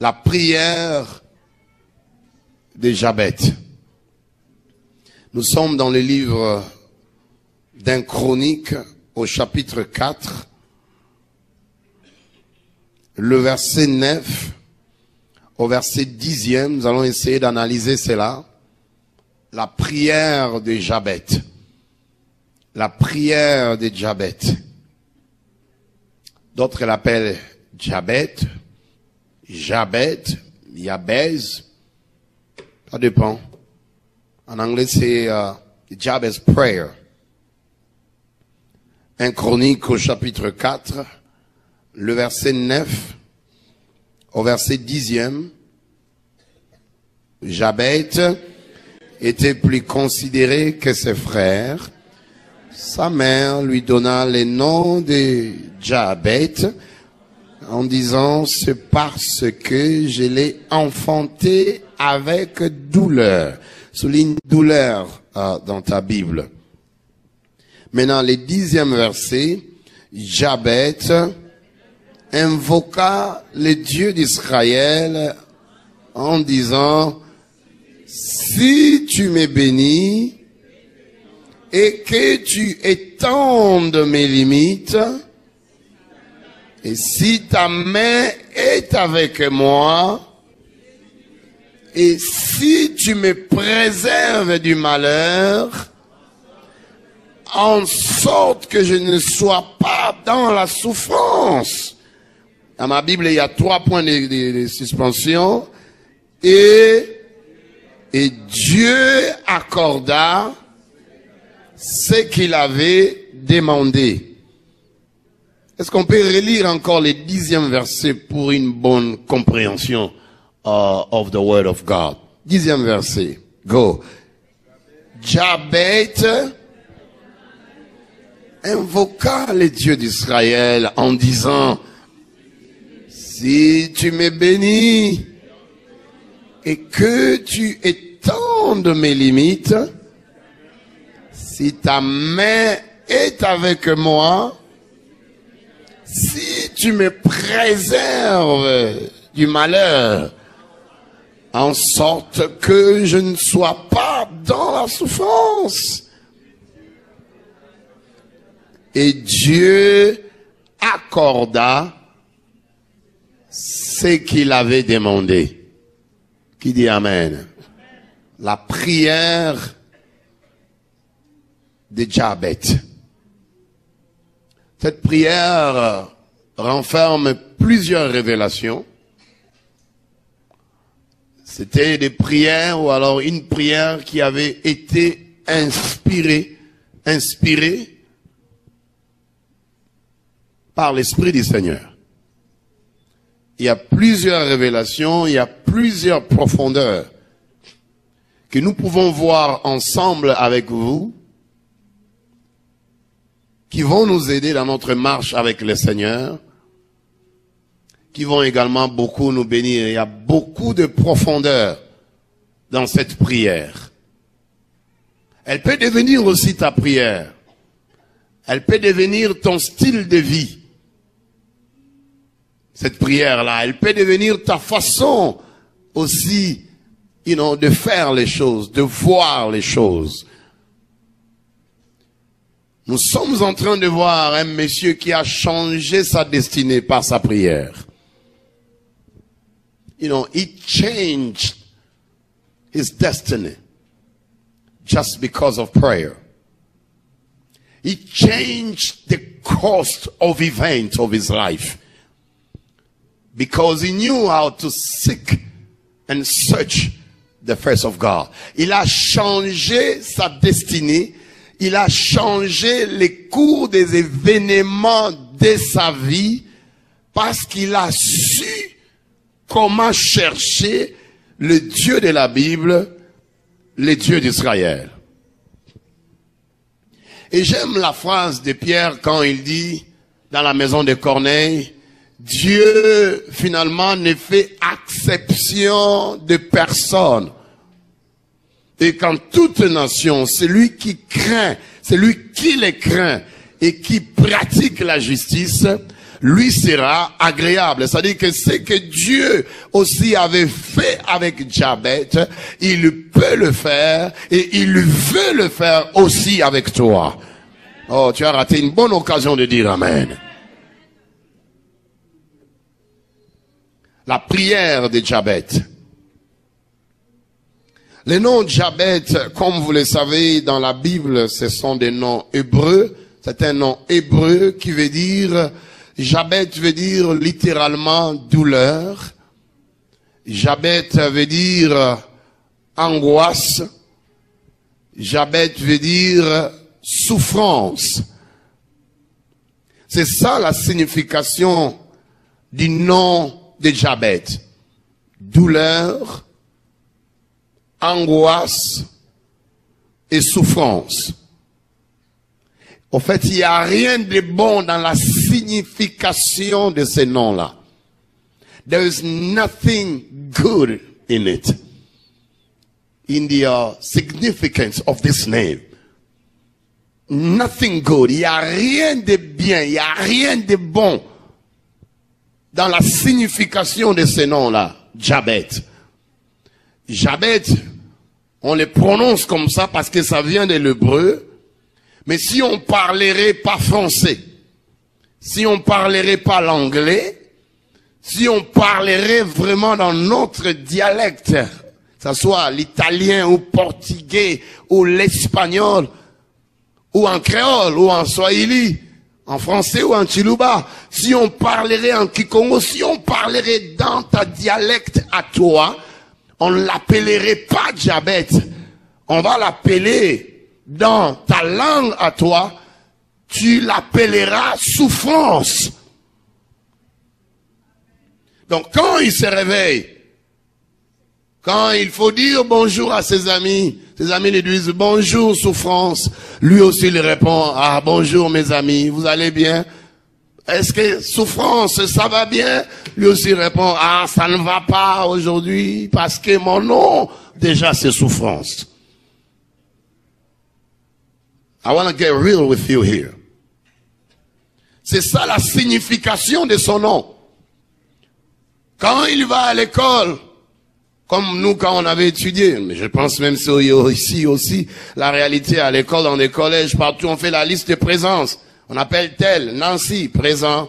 La prière de Jabet. Nous sommes dans le livre d'un Chronique au chapitre 4, le verset 9 au verset 10e. Nous allons essayer d'analyser cela. La prière de Jabet. La prière de Jabet. D'autres l'appellent Jabet, Jabez, ça dépend. En anglais, c'est Jabez Prayer. Un Chronique au chapitre 4, le verset 9 au verset 10e. Jabet était plus considéré que ses frères. Sa mère lui donna le nom de Jabet en disant: c'est parce que je l'ai enfanté avec douleur. Souligne douleur dans ta Bible. Maintenant, le 10e verset, Jabet invoqua le Dieu d'Israël en disant: si tu me bénis et que tu étendes mes limites, et si ta main est avec moi, et si tu me préserves du malheur, en sorte que je ne sois pas dans la souffrance. Dans ma Bible, il y a 3 points de suspension. Et Dieu accorda ce qu'il avait demandé. Est-ce qu'on peut relire encore le 10e verset pour une bonne compréhension of the word of God? 10e verset. Go. Jabet invoqua le Dieu d'Israël en disant: si tu me bénis et que tu étendes mes limites, si ta main est avec moi, si tu me préserves du malheur, en sorte que je ne sois pas dans la souffrance. Et Dieu accorda ce qu'il avait demandé. Qui dit Amen? La prière de Jabet. Cette prière renferme plusieurs révélations. C'était des prières, ou alors une prière qui avait été inspirée par l'Esprit du Seigneur. Il y a plusieurs révélations, il y a plusieurs profondeurs que nous pouvons voir ensemble avec vous, qui vont nous aider dans notre marche avec le Seigneur, qui vont également beaucoup nous bénir. Il y a beaucoup de profondeur dans cette prière. Elle peut devenir aussi ta prière. Elle peut devenir ton style de vie. Cette prière-là, elle peut devenir ta façon aussi, de faire les choses, de voir les choses. Nous sommes en train de voir un monsieur qui a changé sa destinée par sa prière. He changed his destiny just because of prayer. He changed the course of events of his life because he knew how to seek and search the face of God. Il a changé sa destinée. Il a changé les cours des événements de sa vie parce qu'il a su comment chercher le Dieu de la Bible, le Dieu d'Israël. Et j'aime la phrase de Pierre quand il dit dans la maison de Corneille: Dieu finalement ne fait exception de personne. Et quand toute nation, celui qui craint, celui qui les craint et qui pratique la justice, lui sera agréable. C'est-à-dire que ce que Dieu aussi avait fait avec Jabez, il peut le faire et il veut le faire aussi avec toi. Oh, tu as raté une bonne occasion de dire Amen. La prière de Jabez. Les noms Jabez, comme vous le savez, dans la Bible, ce sont des noms hébreux. C'est un nom hébreu qui veut dire, Jabez veut dire littéralement douleur. Jabez veut dire angoisse. Jabez veut dire souffrance. C'est ça la signification du nom de Jabez. Douleur, angoisse et souffrance. En fait, il n'y a rien de bon dans la signification de ces noms-là. There is nothing good in it. In the significance of this name. Nothing good. Il n'y a rien de bien, il n'y a rien de bon dans la signification de ces noms-là. Jabez. Jabez, on les prononce comme ça parce que ça vient de l'hébreu. Mais si on parlerait pas français, si on parlerait pas l'anglais, si on parlerait vraiment dans notre dialecte, que ce soit l'italien ou portugais ou l'espagnol, ou en créole ou en swahili, en français ou en chiluba, si on parlerait en kikongo, si on parlerait dans ta dialecte à toi, on ne l'appellerait pas Jabez, on va l'appeler dans ta langue à toi, tu l'appelleras souffrance. Donc quand il se réveille, quand il faut dire bonjour à ses amis lui disent bonjour souffrance, lui aussi il répond ah bonjour mes amis, vous allez bien? Est-ce que souffrance ça va bien? Lui aussi répond ah ça ne va pas aujourd'hui parce que mon nom déjà c'est souffrance. I want to get real with you here. C'est ça la signification de son nom. Quand il va à l'école, comme nous quand on avait étudié, mais je pense même ici aussi, la réalité à l'école, dans les collèges, partout on fait la liste de présence. On appelle tel, Nancy, présent.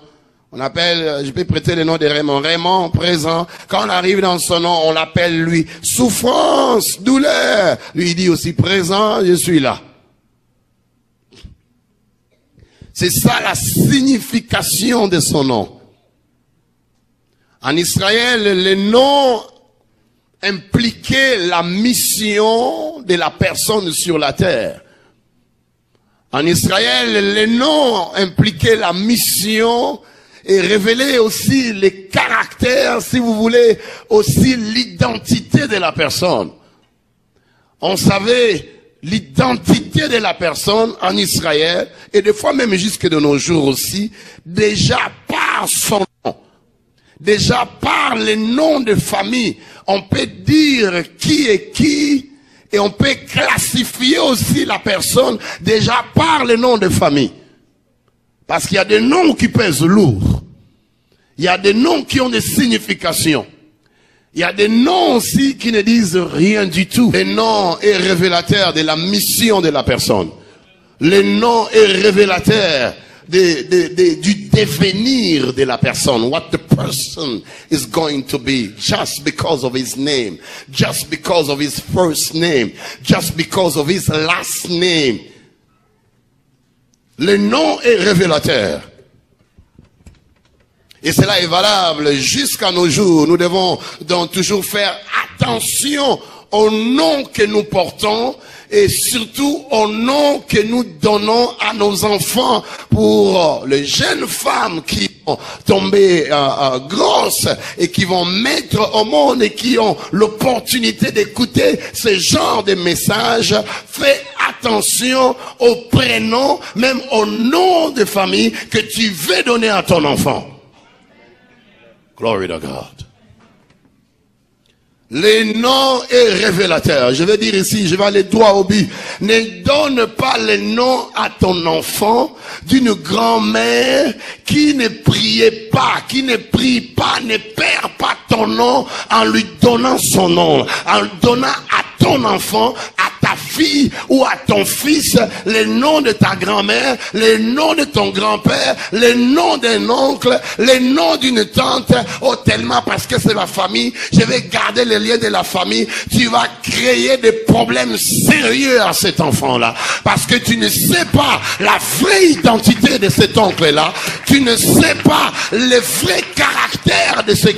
On appelle, je peux prêter le nom de Raymond, Raymond, présent. Quand on arrive dans son nom, on l'appelle lui, souffrance, douleur. Lui il dit aussi présent, je suis là. C'est ça la signification de son nom. En Israël, le nom impliquait la mission de la personne sur la terre. En Israël, le nom impliquait la mission et révélait aussi les caractères, si vous voulez, aussi l'identité de la personne. On savait l'identité de la personne en Israël, et des fois même jusque de nos jours aussi, déjà par son nom, déjà par les noms de famille, on peut dire qui est qui, et on peut classifier aussi la personne déjà par les noms de famille. Parce qu'il y a des noms qui pèsent lourd. Il y a des noms qui ont des significations. Il y a des noms aussi qui ne disent rien du tout. Le nom est révélateur de la mission de la personne. Le nom est révélateur du devenir de la personne. What the person is going to be. Just because of his name. Just because of his first name. Just because of his last name. Le nom est révélateur. Et cela est valable jusqu'à nos jours. Nous devons donc toujours faire attention au nom que nous portons et surtout au nom que nous donnons à nos enfants. Pour les jeunes femmes qui vont tomber grosses et qui vont mettre au monde et qui ont l'opportunité d'écouter ce genre de messages, fais attention au prénom, même au nom de famille que tu veux donner à ton enfant. Glory to God. Les noms est révélateur. Je vais dire ici, je vais aller droit au but. Ne donne pas le nom à ton enfant d'une grand-mère qui ne priait pas, qui ne prie pas, ne perd pas ton nom en lui donnant son nom, en donnant à ton enfant, à ta fille ou à ton fils le nom de ta grand-mère, le nom de ton grand-père, le nom d'un oncle, le nom d'une tante. Oh, tellement parce que c'est la famille, je vais garder les liens de la famille. Tu vas créer des problèmes sérieux à cet enfant-là, parce que tu ne sais pas la vraie identité de cet oncle-là, tu ne sais pas le vrai caractère de ce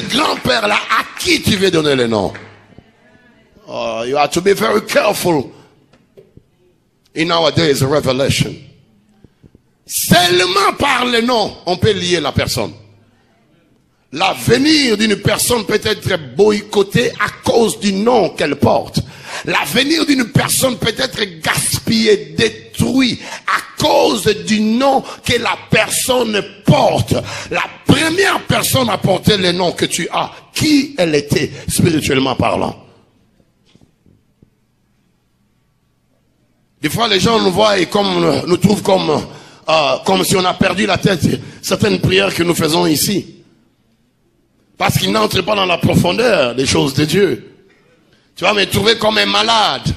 grand-père-là à qui tu veux donner le nom. Oh, you have to be very careful in nowadays revelation. Seulement par le nom, on peut lier la personne. L'avenir d'une personne peut être boycotté à cause du nom qu'elle porte. L'avenir d'une personne peut être gaspillé, détruit à cause du nom que la personne porte. La première personne à porter le nom que tu as, qui elle était spirituellement parlant. Des fois, les gens nous voient et nous trouvent comme si on a perdu la tête. Certaines prières que nous faisons ici. Parce qu'ils n'entrent pas dans la profondeur des choses de Dieu. Tu vas me trouver comme un malade.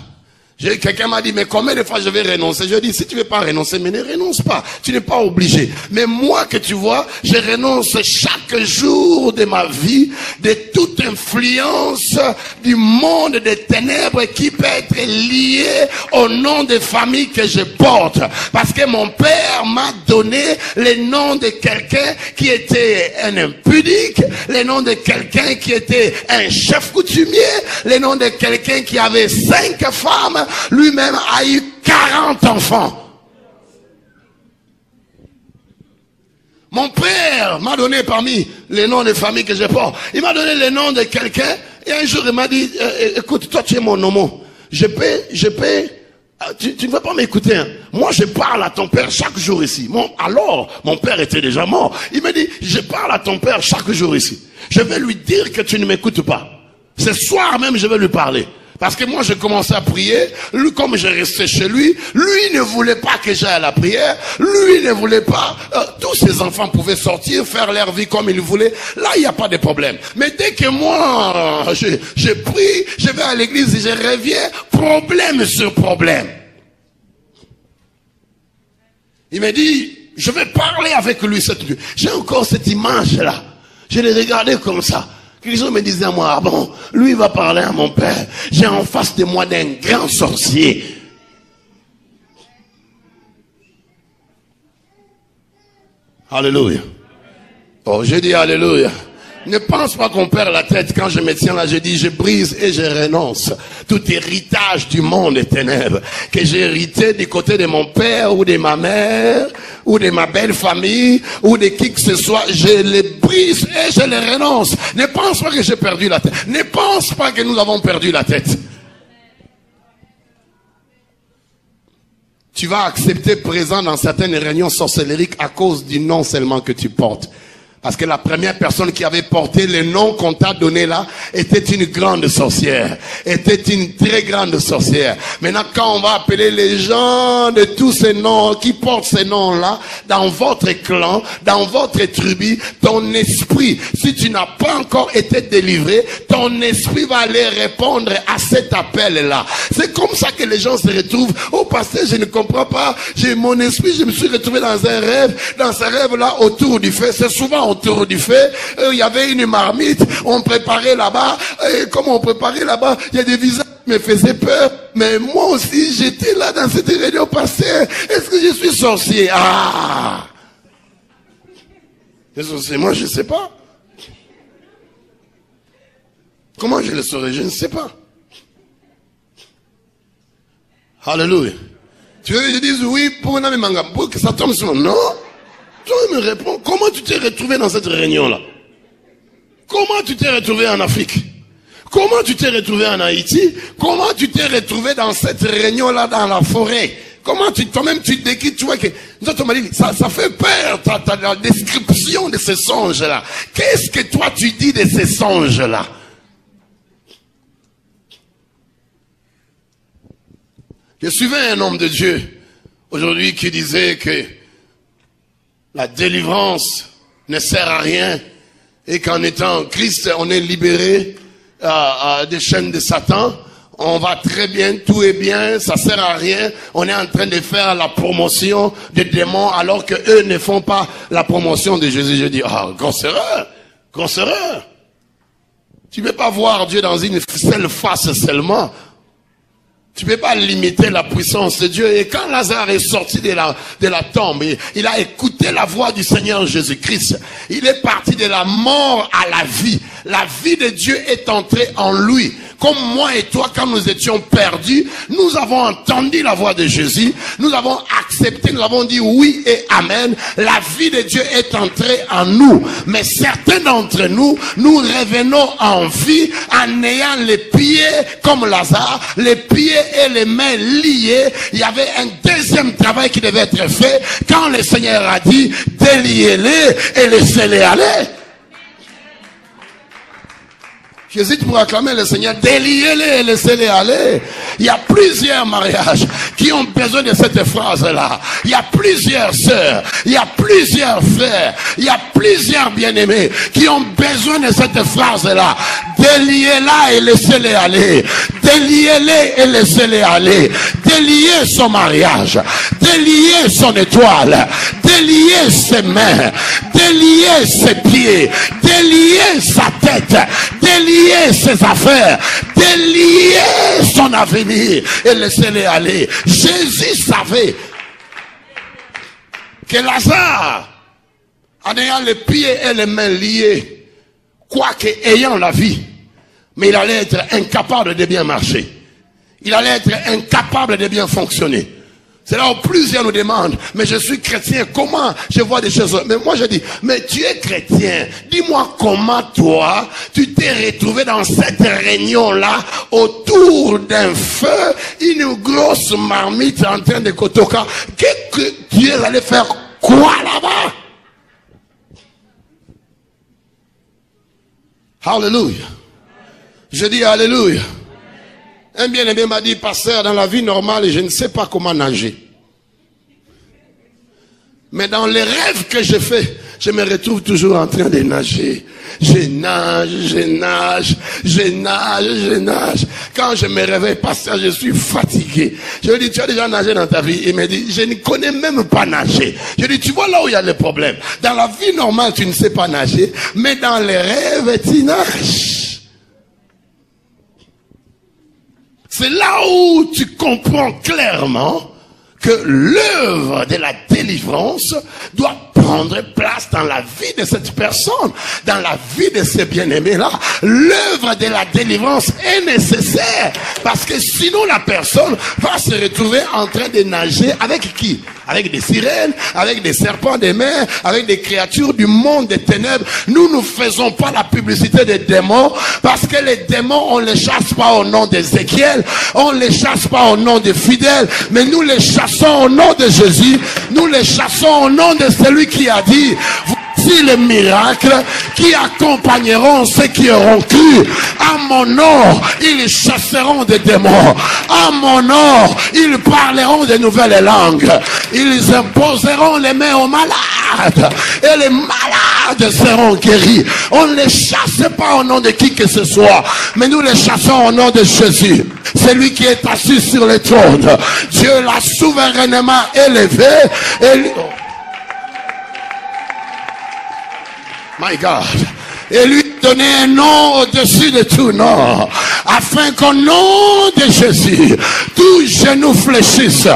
Quelqu'un m'a dit, mais combien de fois je vais renoncer? Je dis, si tu ne veux pas renoncer, mais ne renonce pas. Tu n'es pas obligé. Mais moi que tu vois, je renonce chaque jour de ma vie de toute influence du monde des ténèbres qui peut être liée au nom de famille que je porte. Parce que mon père m'a donné le nom de quelqu'un qui était un impudique, le nom de quelqu'un qui était un chef coutumier, le nom de quelqu'un qui avait 5 femmes. Lui-même a eu 40 enfants. Mon père m'a donné parmi les noms de famille que je porte, il m'a donné le nom de quelqu'un. Et un jour il m'a dit, écoute, toi tu es mon homo. Je peux, tu ne vas pas m'écouter. Hein. Moi je parle à ton père chaque jour ici. Alors, mon père était déjà mort. Il m'a dit, je parle à ton père chaque jour ici. Je vais lui dire que tu ne m'écoutes pas. Ce soir même je vais lui parler. Parce que moi, j'ai commencé à prier. Lui, comme j'ai resté chez lui, lui ne voulait pas que j'aille à la prière. Lui ne voulait pas. Tous ses enfants pouvaient sortir, faire leur vie comme ils voulaient. Là, il n'y a pas de problème. Mais dès que moi, je prie, je vais à l'église et je reviens, problème sur problème. Il m'a dit, je vais parler avec lui cette nuit. J'ai encore cette image-là. Je l'ai regardé comme ça. Quelqu'un me disait à moi, ah bon, lui il va parler à mon père. J'ai en face de moi d'un grand sorcier. Alléluia. Oh, j'ai dit alléluia. Ne pense pas qu'on perd la tête. Quand je me tiens là, je dis, je brise et je renonce tout héritage du monde des ténèbres que j'ai hérité du côté de mon père ou de ma mère ou de ma belle famille ou de qui que ce soit. Je les brise et je les renonce. Ne pense pas que j'ai perdu la tête. Ne pense pas que nous avons perdu la tête. Tu vas accepter présent dans certaines réunions sorcellériques à cause du nom seulement que tu portes. Parce que la première personne qui avait porté le nom qu'on t'a donné là était une grande sorcière. Était une très grande sorcière. Maintenant, quand on va appeler les gens de tous ces noms, qui portent ces noms-là, dans votre clan, dans votre tribu, ton esprit, si tu n'as pas encore été délivré, ton esprit va aller répondre à cet appel-là. C'est comme ça que les gens se retrouvent. Oh, pasteur, je ne comprends pas. Mon esprit, je me suis retrouvé dans un rêve. Dans ce rêve-là, autour du feu. C'est souvent autour du feu, il y avait une marmite, on préparait là-bas, et comme on préparait là-bas, il y a des visages qui me faisaient peur, mais moi aussi j'étais là dans cette réunion pasteur, est-ce que je suis sorcier? Ah! Les sorciers, moi je ne sais pas. Comment je le saurais? Je ne sais pas. Alléluia. Tu veux que je dise oui pour un ami manga, pour que ça tombe sur moi? Non. Toi, me réponds, comment tu t'es retrouvé dans cette réunion-là? Comment tu t'es retrouvé en Afrique? Comment tu t'es retrouvé en Haïti? Comment tu t'es retrouvé dans cette réunion-là dans la forêt? Comment toi-même tu décris, tu vois que, ça fait peur, la description de ces songes-là. Qu'est-ce que toi tu dis de ces songes-là? Je suivais un homme de Dieu aujourd'hui qui disait que la délivrance ne sert à rien et qu'en étant Christ, on est libéré des chaînes de Satan. On va très bien, tout est bien, ça sert à rien. On est en train de faire la promotion des démons alors que eux ne font pas la promotion de Jésus. Je dis, grosse erreur, grosse erreur. Tu ne peux pas voir Dieu dans une seule face seulement. Tu ne peux pas limiter la puissance de Dieu. Et quand Lazare est sorti de la tombe, il a écouté la voix du Seigneur Jésus-Christ. Il est parti de la mort à la vie. La vie de Dieu est entrée en lui. Comme moi et toi, quand nous étions perdus, nous avons entendu la voix de Jésus. Nous avons accepté, nous avons dit oui et amen. La vie de Dieu est entrée en nous. Mais certains d'entre nous, nous revenons en vie en ayant les pieds comme Lazare, les pieds et les mains liés. Il y avait un deuxième travail qui devait être fait quand le Seigneur a dit déliez-les et laissez-les aller. J'hésite pour acclamer le Seigneur, déliez-les et laissez-les aller. Il y a plusieurs mariages qui ont besoin de cette phrase-là. Il y a plusieurs sœurs, il y a plusieurs frères, il y a plusieurs bien-aimés qui ont besoin de cette phrase-là. Déliez-la et laissez-les aller. Déliez-les et laissez-les aller. Déliez son mariage. Déliez son étoile. Déliez ses mains. Déliez ses pieds. Déliez sa tête. Déliez ses affaires. Déliez son avenir et laissez-les aller. Jésus savait que Lazare, en ayant les pieds et les mains liés, quoique ayant la vie, mais il allait être incapable de bien marcher. Il allait être incapable de bien fonctionner. C'est là où plusieurs nous demandent, mais je suis chrétien, comment je vois des choses? Mais moi je dis, mais tu es chrétien, dis-moi comment toi, tu t'es retrouvé dans cette réunion-là, autour d'un feu, une grosse marmite en train de kotoka. Qu'est-ce que tu es allé faire quoi là-bas? Alléluia. Je dis alléluia. Un bien-aimé m'a dit, pasteur, dans la vie normale, je ne sais pas comment nager. Mais dans les rêves que je fais, je me retrouve toujours en train de nager. Je nage, je nage, je nage, je nage. Quand je me réveille, pasteur, je suis fatigué. Je lui dis, tu as déjà nagé dans ta vie? Il me dit, je ne connais même pas nager. Je lui dis, tu vois là où il y a le problème. Dans la vie normale, tu ne sais pas nager, mais dans les rêves, tu nages. C'est là où tu comprends clairement que l'œuvre de la délivrance doit prendre place dans la vie de cette personne, dans la vie de ces bien-aimés-là. L'œuvre de la délivrance est nécessaire parce que sinon la personne va se retrouver en train de nager avec qui? Avec des sirènes, avec des serpents des mers, avec des créatures du monde des ténèbres. Nous ne faisons pas la publicité des démons parce que les démons, on ne les chasse pas au nom d'Ézéchiel, on ne les chasse pas au nom des fidèles, mais nous les chassons au nom de Jésus, nous les chassons au nom de celui qui a dit, voici les miracles qui accompagneront ceux qui auront cru. À mon nom, ils chasseront des démons. À mon nom, ils parleront de nouvelles langues. Ils imposeront les mains aux malades. Et les malades seront guéris. On ne les chasse pas au nom de qui que ce soit. Mais nous les chassons au nom de Jésus. C'est lui qui est assis sur le trône. Dieu l'a souverainement élevé. Et my God. Et lui donner un nom au-dessus de tout nom, afin qu'au nom de Jésus, tout genou fléchisse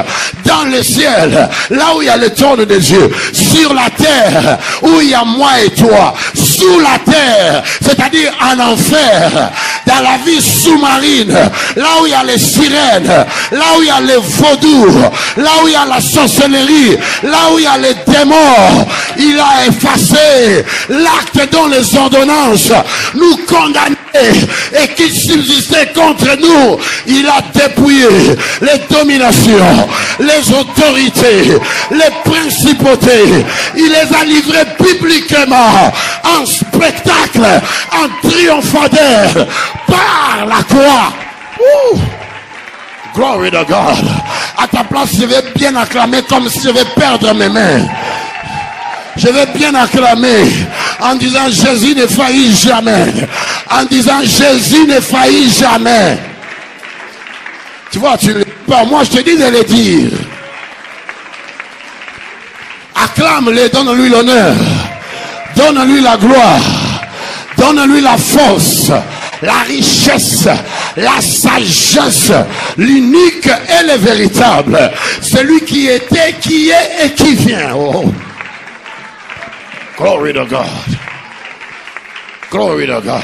dans le ciel, là où il y a le trône de Dieu, sur la terre, où il y a moi et toi, sous la terre, c'est-à-dire en enfer, dans la vie sous-marine, là où il y a les sirènes, là où il y a les vaudous, là où il y a la sorcellerie, là où il y a les démons, il a effacé l'acte dont les ordonnances nous condamnaient et qui subsistait contre nous. Il a dépouillé les dominations, les autorités, les principautés. Il les a livrées publiquement en spectacle, en triomphateur par la croix. Glory to God. À ta place, je vais bien acclamer comme si je vais perdre mes mains. Je vais bien acclamer en disant Jésus ne faillit jamais. En disant Jésus ne faillit jamais. Tu vois, tu ne pas. Moi, je te dis de le dire. Acclame-le, donne-lui l'honneur. Donne-lui la gloire. Donne-lui la force, la richesse, la sagesse, l'unique et le véritable. Celui qui était, qui est et qui vient. Oh. Glory to God. Glory to God.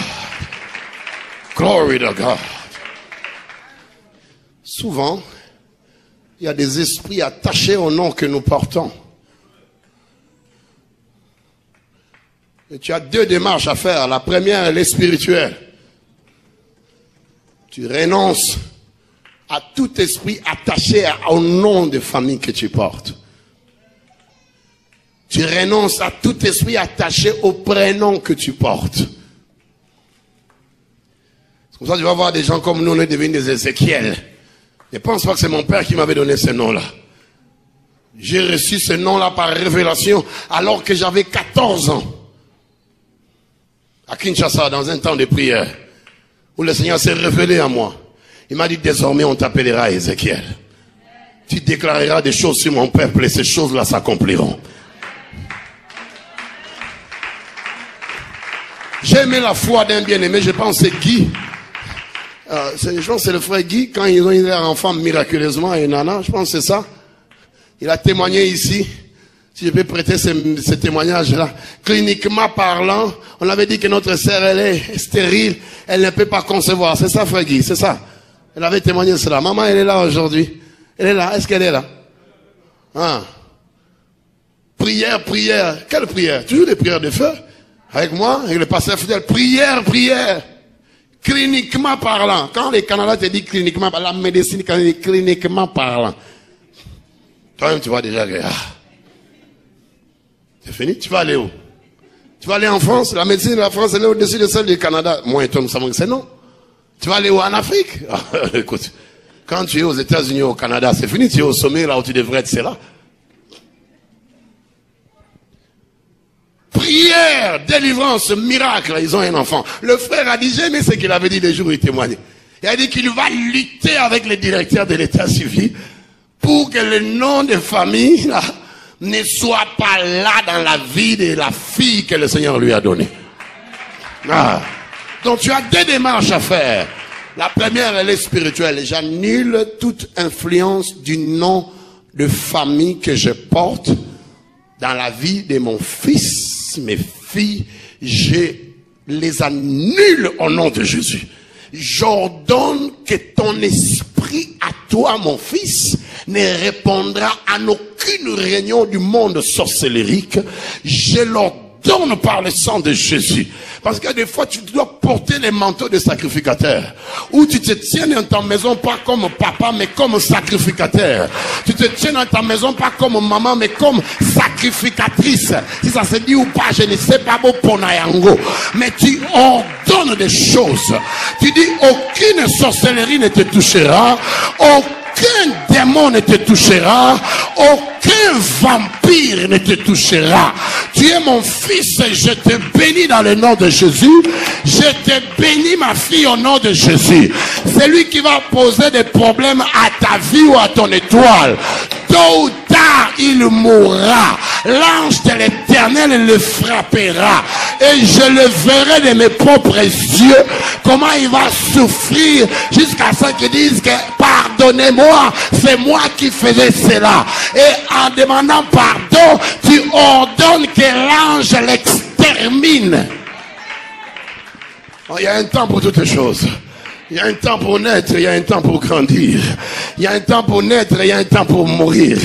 Glory to God. Souvent, il y a des esprits attachés au nom que nous portons. Et tu as deux démarches à faire. La première, elle est spirituelle. Tu renonces à tout esprit attaché au nom de famille que tu portes. Tu renonces à tout esprit attaché au prénom que tu portes. C'est comme ça que tu vas voir des gens comme nous, on est devenus des Ézéchiel. Ne pense pas que c'est mon père qui m'avait donné ce nom-là. J'ai reçu ce nom-là par révélation alors que j'avais 14 ans. À Kinshasa, dans un temps de prière, où le Seigneur s'est révélé à moi. Il m'a dit, désormais on t'appellera Ézéchiel. Tu déclareras des choses sur mon peuple et ces choses-là s'accompliront. J'ai aimé la foi d'un bien-aimé, je pense que c'est Guy. Je pense que c'est le frère Guy, quand ils ont eu leur enfant miraculeusement et Nana, je pense que c'est ça. Il a témoigné ici. Si je peux prêter ce témoignage-là. Cliniquement parlant, on avait dit que notre sœur, elle est stérile, elle ne peut pas concevoir. C'est ça, frère Guy, c'est ça. Elle avait témoigné cela. Maman, elle est là aujourd'hui. Elle est là. Est-ce qu'elle est là? Ah. Prière, prière. Quelle prière? Toujours des prières de feu. Avec moi, avec le pasteur fidèle. Prière, prière. Cliniquement parlant. Quand les Canada te dit cliniquement parlant, la médecine quand dit cliniquement parlant. Toi-même, tu vois déjà que... C'est fini, tu vas aller où? Tu vas aller en France? La médecine de la France, elle est au-dessus de celle du Canada. Moi et toi, nous savons que c'est non. Tu vas aller où? En Afrique? Écoute, quand tu es aux États-Unis ou au Canada, c'est fini, tu es au sommet, là où tu devrais être, c'est là. Prière, délivrance, miracle, ils ont un enfant. Le frère a dit, j'ai aimé ce qu'il avait dit les jours où il témoignait. Il a dit qu'il va lutter avec les directeurs de l'état civil pour que le nom de famille, là, ne soit pas là dans la vie de la fille que le Seigneur lui a donnée. Ah. Donc tu as deux démarches à faire. La première, elle est spirituelle. J'annule toute influence du nom de famille que je porte dans la vie de mon fils, mes filles. Je les annule au nom de Jésus. J'ordonne que ton esprit à toi, mon fils, ne répondra à aucune réunion du monde sorcellérique. Je l'ordonne par le sang de Jésus. Parce que des fois, tu dois porter les manteaux de sacrificateur. Ou tu te tiens dans ta maison pas comme papa, mais comme sacrificateur. Tu te tiens dans ta maison pas comme maman, mais comme sacrificatrice. Si ça se dit ou pas, je ne sais pas, bon ponayango. Mais tu ordonnes des choses. Tu dis, aucune sorcellerie ne te touchera. Aucun démon ne te touchera. Aucun vampire ne te touchera. Tu es mon fils et je te bénis dans le nom de Jésus. Je te bénis ma fille au nom de Jésus. C'est lui qui va poser des problèmes à ta vie ou à ton étoile. Tôt ou tard, il mourra. L'ange de l'Éternel le frappera. Et je le verrai de mes propres yeux. Comment il va souffrir jusqu'à ce qu'ils disent que pardonnez-moi, c'est moi qui faisais cela. Et en demandant pardon, tu ordonnes que l'ange l'extermine. Il y a un temps pour toutes choses. Il y a un temps pour naître, il y a un temps pour grandir. Il y a un temps pour naître, il y a un temps pour mourir.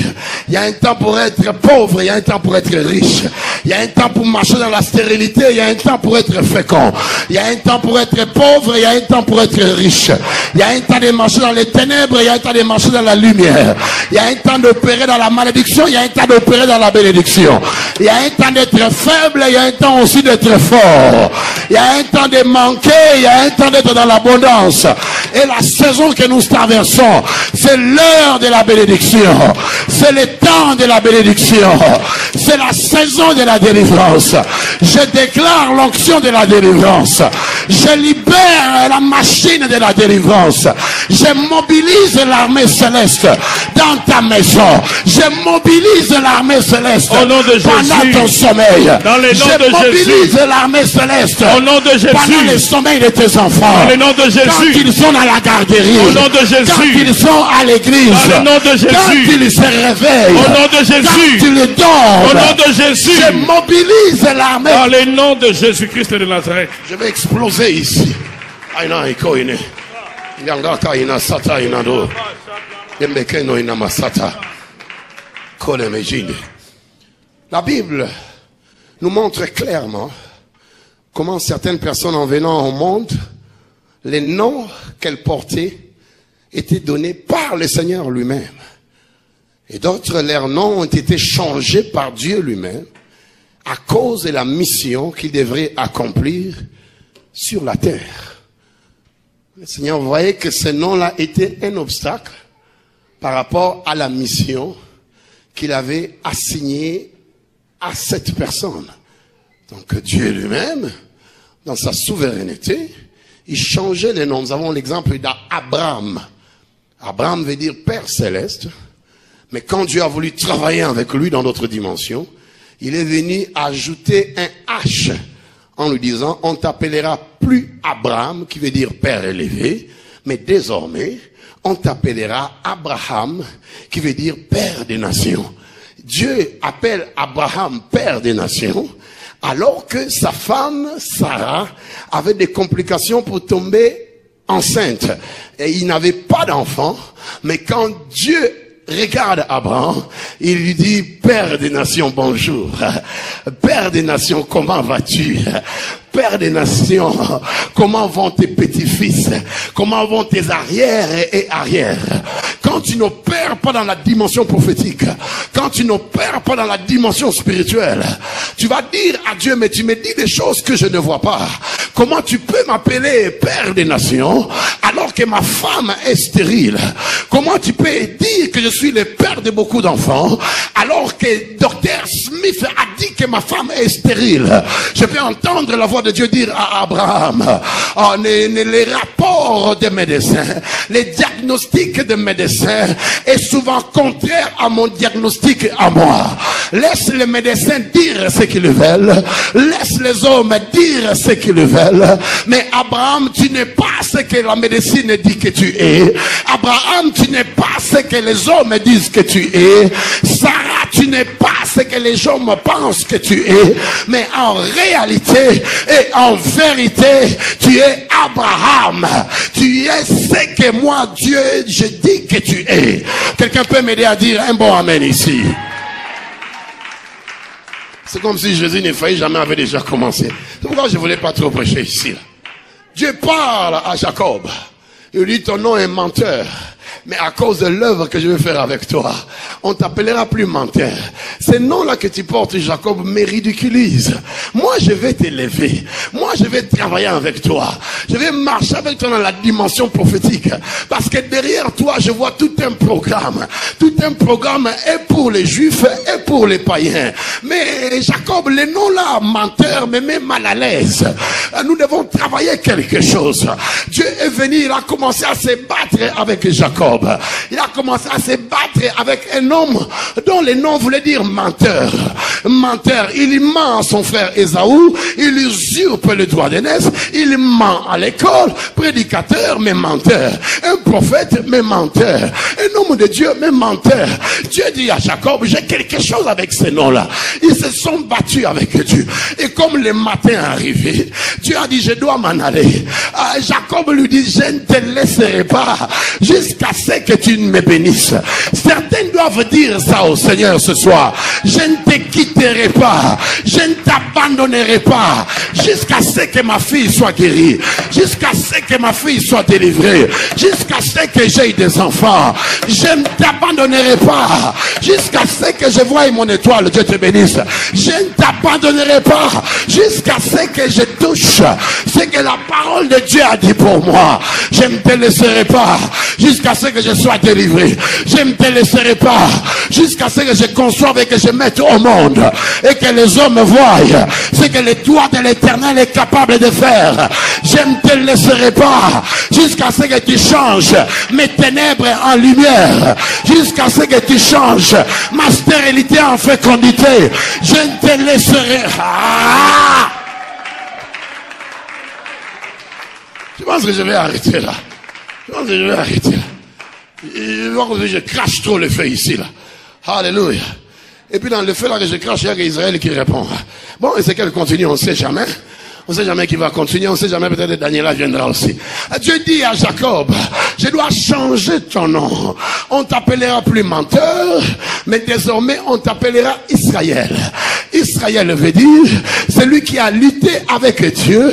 Il y a un temps pour être pauvre, il y a un temps pour être riche. Il y a un temps pour marcher dans la stérilité, il y a un temps pour être fécond. Il y a un temps pour être pauvre, il y a un temps pour être riche. Il y a un temps de marcher dans les ténèbres, il y a un temps de marcher dans la lumière. Il y a un temps d'opérer dans la malédiction, il y a un temps d'opérer dans la bénédiction. Il y a un temps d'être faible, il y a un temps aussi d'être fort. Il y a un temps de manquer, il y a un temps d'être dans l'abondance. Et la saison que nous traversons, c'est l'heure de la bénédiction. C'est le temps de la bénédiction. C'est la saison de la délivrance. Je déclare l'onction de la délivrance. Je libère la machine de la délivrance. Je mobilise l'armée céleste dans ta maison. Je mobilise l'armée céleste au nom de Jésus. Pendant ton sommeil. Dans le nom de mobilise Jésus. l'armée céleste Au nom de Jésus. pendant le sommeil de tes enfants. Dans le nom de Jésus. Quand ils sont dans la garderie. Au nom de Jésus. Quand ils sont à l'église. Dans le nom de Jésus. Quand ils se réveillent. Au nom de Jésus. Quand ils dorment. Au nom de Jésus. Je mobilise l'armée. Dans le nom de Jésus-Christ de Nazareth. Je vais exploser ici. Aina iko ine. Yangaka ina sata ina do. Yembekeno ina masata. Kole mejinde. La Bible nous montre clairement comment certaines personnes en venant au monde, les noms qu'elles portaient étaient donnés par le Seigneur lui-même. Et d'autres, leurs noms ont été changés par Dieu lui-même à cause de la mission qu'il devrait accomplir sur la terre. Le Seigneur voyait que ce nom-là était un obstacle par rapport à la mission qu'il avait assignée à cette personne. Donc Dieu lui-même, dans sa souveraineté, il changeait les noms. Nous avons l'exemple d'Abraham. Abraham veut dire Père Céleste. Mais quand Dieu a voulu travailler avec lui dans notre dimension, il est venu ajouter un H en lui disant, on t'appellera plus Abraham, qui veut dire Père élevé, mais désormais, on t'appellera Abraham, qui veut dire Père des nations. Dieu appelle Abraham Père des nations, alors que sa femme, Sarah, avait des complications pour tomber enceinte. Et il n'avait pas d'enfant, mais quand Dieu regarde Abraham, il lui dit, Père des nations, bonjour. Père des nations, comment vas-tu? Père des nations, comment vont tes petits-fils? Comment vont tes arrières et arrières? Quand tu n'opères pas dans la dimension prophétique, quand tu n'opères pas dans la dimension spirituelle, tu vas dire à Dieu, mais tu me dis des choses que je ne vois pas. Comment tu peux m'appeler Père des nations alors que ma femme est stérile? Comment tu peux dire que je suis le père de beaucoup d'enfants alors que Dr Smith a dit que ma femme est stérile? Je peux entendre la voix de Dieu dire à Abraham, les rapports des médecins, les diagnostics des médecins est souvent contraire à mon diagnostic à moi. Laisse les médecins dire ce qu'ils veulent, laisse les hommes dire ce qu'ils veulent, mais Abraham, tu n'es pas ce que la médecine dit que tu es. Abraham, tu n'es pas ce que les hommes disent que tu es. Sarah, tu n'es pas ce que les hommes pensent que tu es, mais en réalité et en vérité, tu es Abraham. Tu es ce que moi, Dieu, je dis que tu es. Quelqu'un peut m'aider à dire un bon amen ici? C'est comme si Jésus ne faillit jamais avait déjà commencé. C'est pourquoi je ne voulais pas trop prêcher ici. Dieu parle à Jacob. Il lui dit, ton nom est menteur. Mais à cause de l'œuvre que je vais faire avec toi, on t'appellera plus menteur. Ces noms-là que tu portes, Jacob, me ridiculise. Moi, je vais t'élever. Moi, je vais travailler avec toi. Je vais marcher avec toi dans la dimension prophétique. Parce que derrière toi, je vois tout un programme. Tout un programme est pour les juifs et pour les païens. Mais Jacob, les noms-là, menteur, me met mal à l'aise. Nous devons travailler quelque chose. Dieu est venu, il a commencé à se battre avec Jacob. Il a commencé à se battre avec un homme dont le nom voulait dire menteur. Menteur, il ment à son frère Ésaü, il usurpe le droit d'aînesse, il ment à l'école, prédicateur mais menteur, un prophète mais menteur, un homme de Dieu mais menteur. Dieu dit à Jacob, j'ai quelque chose avec ces noms-là. Ils se sont battus avec Dieu. Et comme le matin arrivé, Dieu a dit, je dois m'en aller. Jacob lui dit, je ne te laisserai pas jusqu'à assez que tu me bénisses. Certains doivent dire ça au Seigneur ce soir. Je ne te quitterai pas. Je ne t'abandonnerai pas. Jusqu'à ce que ma fille soit guérie. Jusqu'à ce que ma fille soit délivrée. Jusqu'à ce que j'aie des enfants. Je ne t'abandonnerai pas. Jusqu'à ce que je voie mon étoile. Dieu te bénisse. Je ne t'abandonnerai pas. Jusqu'à ce que je touche ce que la parole de Dieu a dit pour moi. Je ne te laisserai pas. Jusqu'à ce que je sois délivré. Je ne te laisserai pas. Jusqu'à ce que je conçoive et que je mette au monde. Et que les hommes voient ce que le doigt de l'Éternel est capable de faire. Je ne te laisserai pas. Jusqu'à ce que tu changes mes ténèbres en lumière. Jusqu'à ce que tu changes ma stérilité en fécondité. Je ne te laisserai. Ah! Je pense que je vais arrêter là. Je pense que je vais arrêter là. Je crache trop le feu ici là. Alléluia. Et puis dans le feu là que je crache, il y a Israël qui répond. Bon, et c'est qu'elle continue, on ne sait jamais. On ne sait jamais qui va continuer, on ne sait jamais, peut-être Daniela viendra aussi. Dieu dit à Jacob, je dois changer ton nom. On t'appellera plus menteur, mais désormais on t'appellera Israël. Israël veut dire, celui qui a lutté avec Dieu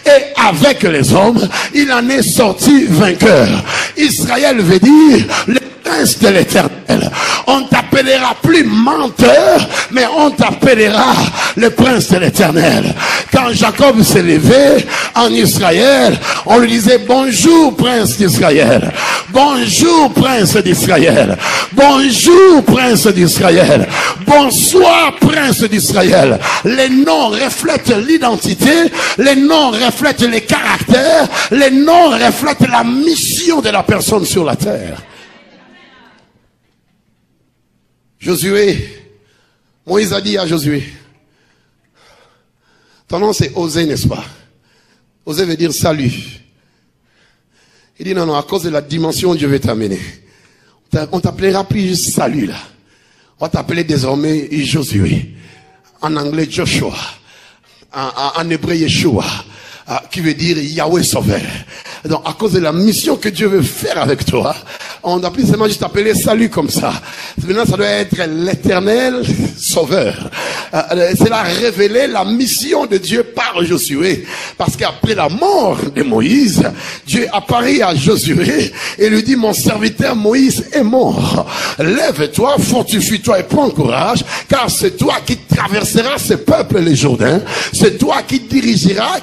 et avec les hommes, il en est sorti vainqueur. Israël veut dire, le prince de l'Éternel. On t'appellera plus menteur, mais on t'appellera le prince de l'Éternel. Quand Jacob s'est levé en Israël, on lui disait bonjour prince d'Israël, bonjour prince d'Israël, bonjour prince d'Israël, bonsoir prince d'Israël. Les noms reflètent l'identité, les noms reflètent les caractères, les noms reflètent la mission de la personne sur la terre. Josué, Moïse a dit à Josué, ton nom c'est Osée, n'est-ce pas? Osée veut dire salut. Il dit non, à cause de la dimension où Dieu veut t'amener. On t'appellera plus juste salut là. On va t'appeler désormais Josué. En anglais Joshua. En hébreu Yeshua. Qui veut dire Yahweh Sauveur. Donc à cause de la mission que Dieu veut faire avec toi, on n'a plus seulement juste appelé salut comme ça. Maintenant ça doit être l'Éternel Sauveur. C'est là révéler la mission de Dieu par Josué. Parce qu'après la mort de Moïse, Dieu apparaît à Josué et lui dit, mon serviteur Moïse est mort. Lève-toi, fortifie-toi et prends courage, car c'est toi qui traverseras ce peuple le Jourdain. C'est toi qui dirigeras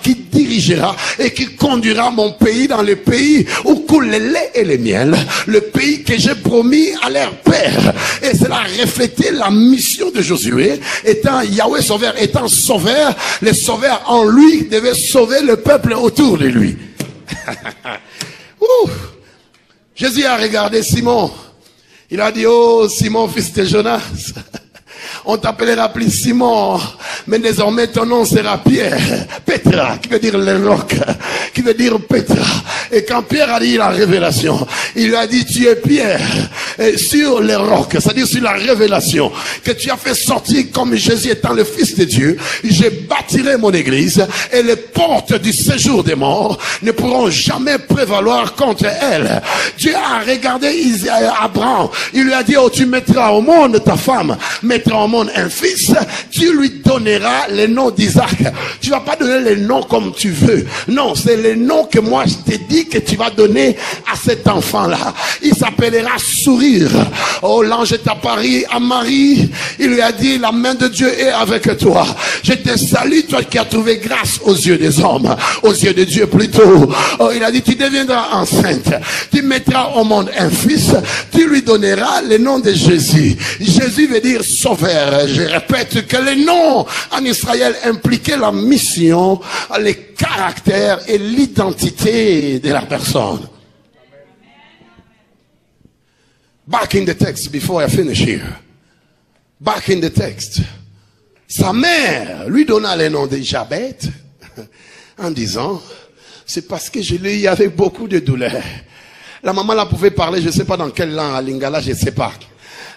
et qui conduira mon pays dans le pays où coule le lait et le miel, le pays que j'ai promis à leur père. Et cela reflétait la mission de Josué, étant Yahweh Sauveur, étant sauveur, le sauveur en lui devait sauver le peuple autour de lui. Jésus a regardé Simon, il a dit, oh Simon fils de Jonas, on t'appellera plus Simon, mais désormais ton nom sera Pierre. Petra, qui veut dire le roc, qui veut dire Petra. Et quand Pierre a dit la révélation, il lui a dit, tu es Pierre, sur le roc, c'est-à-dire sur la révélation, que tu as fait sortir comme Jésus étant le Fils de Dieu. Je bâtirai mon église, et les portes du séjour des morts ne pourront jamais prévaloir contre elle. Dieu a regardé Abraham, il lui a dit, oh tu mettras au monde ta femme, mettras au monde un fils, tu lui donneras le nom d'Isaac. Tu vas pas donner le nom comme tu veux. Non, c'est le nom que moi je t'ai dit que tu vas donner à cet enfant-là. Il s'appellera Sourire. Oh, l'ange est apparu à Marie. Il lui a dit, la main de Dieu est avec toi. Je te salue, toi qui as trouvé grâce aux yeux des hommes, aux yeux de Dieu plutôt. Oh, il a dit, tu deviendras enceinte. Tu mettras au monde un fils. Tu lui donneras le nom de Jésus. Jésus veut dire sauveur. Je répète que le nom en Israël impliquait la mission, les caractères et l'identité de la personne. Back in the text before I finish here. Back in the text. Sa mère lui donna le nom de Jabet en disant, c'est parce que je l'ai eu avec beaucoup de douleur. La maman là pouvait parler, je ne sais pas dans quelle langue, à Lingala, je ne sais pas.